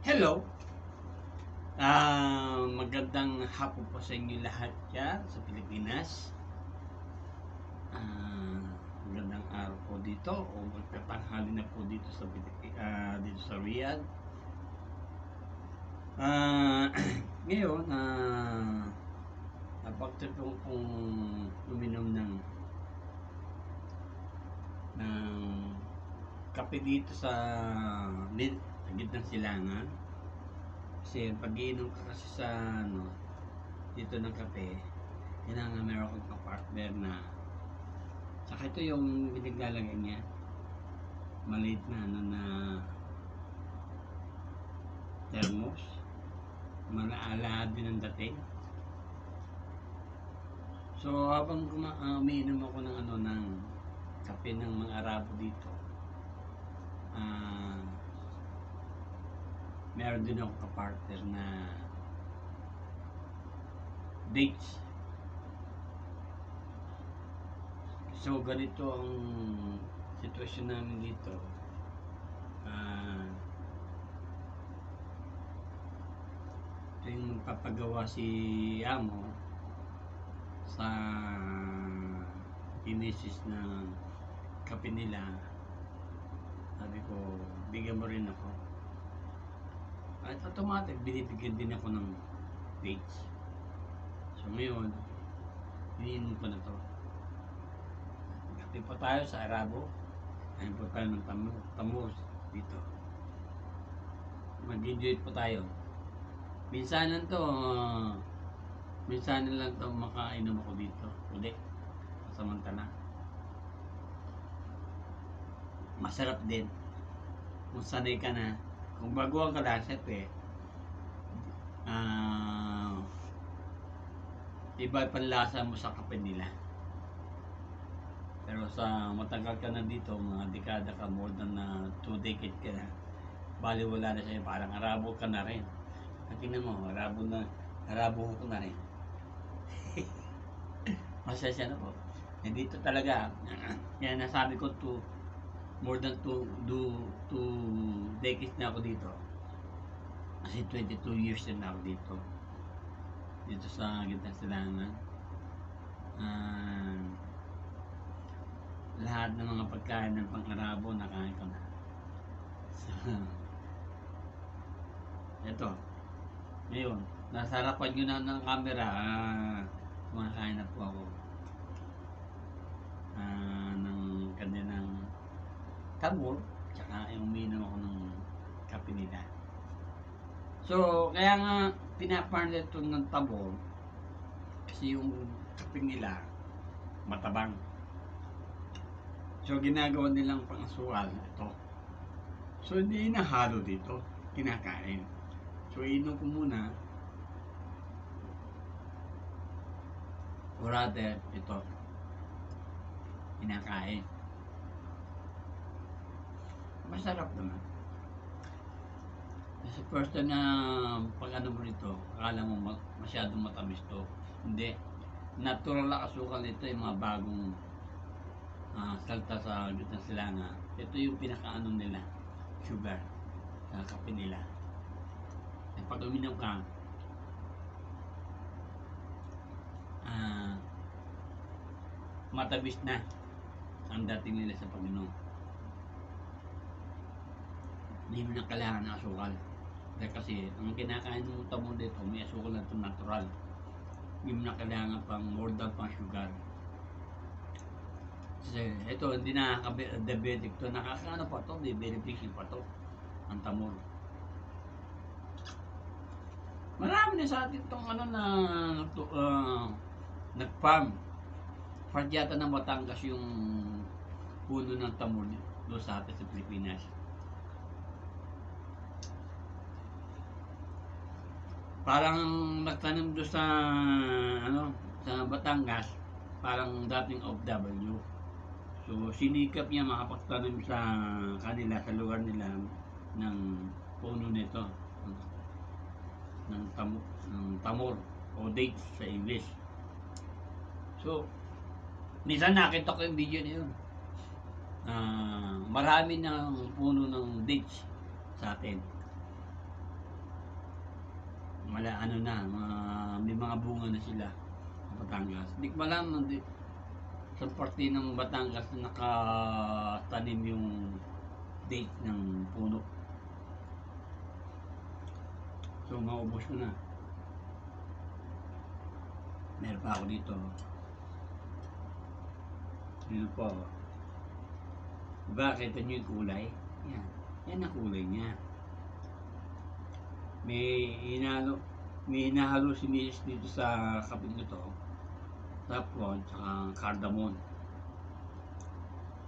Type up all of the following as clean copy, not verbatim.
Hello! Magandang hapon po sa inyo lahat dyan sa Pilipinas. Magandang araw po dito o magtatanghali na po dito sa dito sa Riyadh. Ngayon, napag-trip ko pong uminom ng kape dito sa gitnang silangan. Kasi pag-iinom ka kasi sa dito ng kape, kailangan meron kang kapartner na saka ito yung pinaglalagay niya, maliit na na thermos, malaala din ang dating. So habang umiinom ako ng kape ng mga Arabo dito, meron din ako kapartner na dates. So ganito ang sitwasyon namin dito. Ito yung magpapagawa si Amo sa inisis na kape nila. Sabi ko, bigyan mo rin ako. At automatic, binibigyan din ako ng dates. So ngayon, iniinom ko na to. Kape po tayo sa Arabo. Ayun po tayo ng tamos dito. Mag-enjoy po tayo. Minsanan lang to makainom ako dito. Ulit. Samantala. Masarap din. Kung sanay ka na. Kung baguhan ka lang, syempre, iba panlasa mo sa kape nila. Pero sa matagal ka na dito, mga dekada ka, more than 2 decades ka na, bali wala na sa'yo, parang Arabo ka na rin. Tingnan mo, Arabo ko na rin. Masasya na po. Dito talaga, yan nasabi ko more than 2 decades na ako dito. Kasi 22 years na ako dito. Dito sa gitnang silangan. Lahat ng mga pagkain ng pang-Arabo nakain ko na. So, ito. Ngayon, nasa harapan nyo na ng camera, kumakain na po ako ng kanilang tabor, tsaka uminom ako ng kape nila. So, kaya nga pinaparnlet ito ng tabor kasi yung kape nila matabang. So, ginagawa nilang pang-asukal ito. So, hindi inahalo dito, kinakain. So, inom ko muna. Or rather, ito. Kinakain. Masarap naman. Kasi first time na pag-ano mo nito, akala mo masyadong matamis to. Hindi. Natural na asukal nito, yung mga bagong salta sa gitnang silangan. Ito yung pinakaano nila, sugar, sa kape nila. At pag uminom ka, matabis na ang dating nila sa pag-inom. Hindi mo na kailangan ng asukal. Dahil kasi, ang kinakain mo tamo dito, may asukal na ito natural. Hindi mo na kailangan pang more than pang sugar. Kasi ito, hindi nakaka-diabetic to. Nakakaano pa to, beneficial pa to. Ang tamol. Marami na sa atin itong nag-farm. Part yata ng Batangas yung puno ng tamol doon sa atin sa Pilipinas. Parang nagtanim doon sa sa Batangas, parang dating OFW. So sinikap niya makapagtanim sa kanila, sa lugar nila ng puno nito ng tamor o dates sa English. So minsan nakita ko yung video na yun. Marami ng puno ng dates sa atin. ano na, may mga bunga na sila sa Batangas. Hindi ko alam, sa parte ng Batangas na nakatanim yung date ng puno. So, maubos ko na. Meron pa ako dito. Yun po. Diba, kita nyo yung kulay? Yan. Yan ang kulay niya. May hinahalo si Miss dito sa kapit nito. Saffron, tsaka cardamom.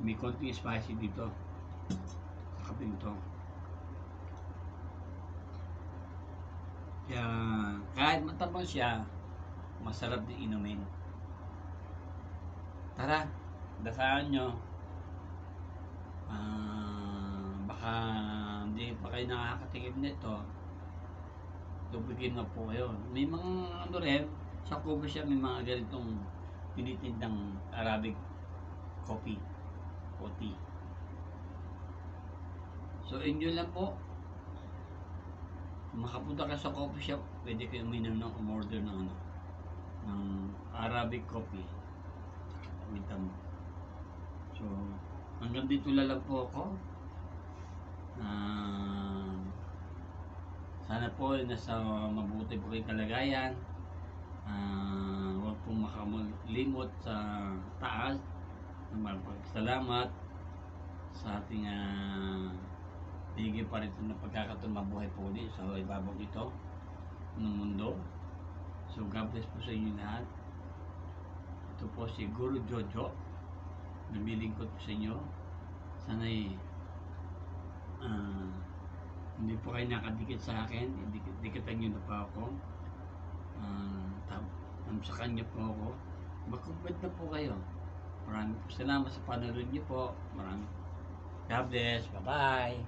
May konting spicy dito. Sa kapit nito. Kaya, kahit matabang siya, masarap din inumin. Tara, dasahan nyo. Baka hindi pa kayo nakakatikim nito. Tubigin na po kayo. May mga ano rin, sa coffee shop may mga ganitong tinitindang Arabic coffee o tea. So enjoy lang po. Kung makapunta ka sa coffee shop, pwede kayo uminom ng umorder ng ano, ng Arabic coffee. Kumita mo. So, hanggang dito lang po ako. Sana po nasa mabuti po kayong kalagayan. Huwag pong makalimot sa taas. Salamat sa ating bigay pa rin ng pagkakataon mabuhay po ulit sa ibabaw ito ng mundo. So God bless po sa inyo lahat. Ito po si Guru Jojo. Namilingkod po sa inyo. Sana'y hindi po kayo nakadikit sa akin. Dikitan nyo na pa ako. Sa kanya po ako. Magkumpit na po kayo. Maraming po salamat sa panonood niyo po. Maraming God bless. Bye-bye.